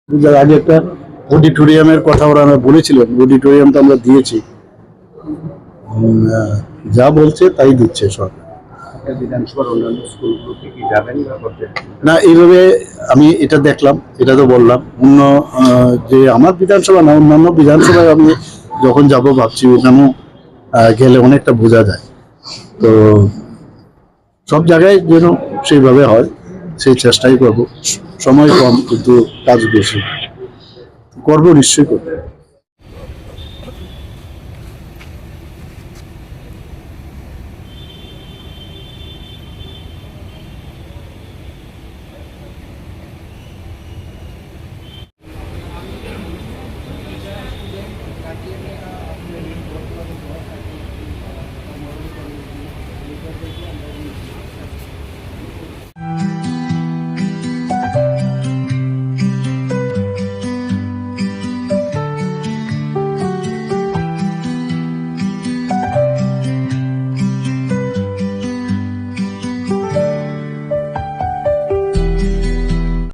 যার আগে একটা অডিটোরিয়ামের কথা ওরা বলেছিলেন, অডিটোরিয়ামটা আমরা দিয়েছি। যা বলছে তাই দিচ্ছে সরকার। বিধানসভার অন্যান্য স্কুলগুলোতে কি যাবেন না, এইভাবে আমি এটা দেখলাম, এটা তো বললাম অন্য যে আমার বিধানসভা না, অন্যান্য বিধানসভায় আমি যখন যাব ভাবছি ওখানেও গেলে অনেকটা বোঝা যায়। তো সব জায়গায় যেন সেইভাবে হয় সেই চেষ্টাই করব। সময় কম কিন্তু কাজ বেশি, করবো, নিশ্চয়ই করবো।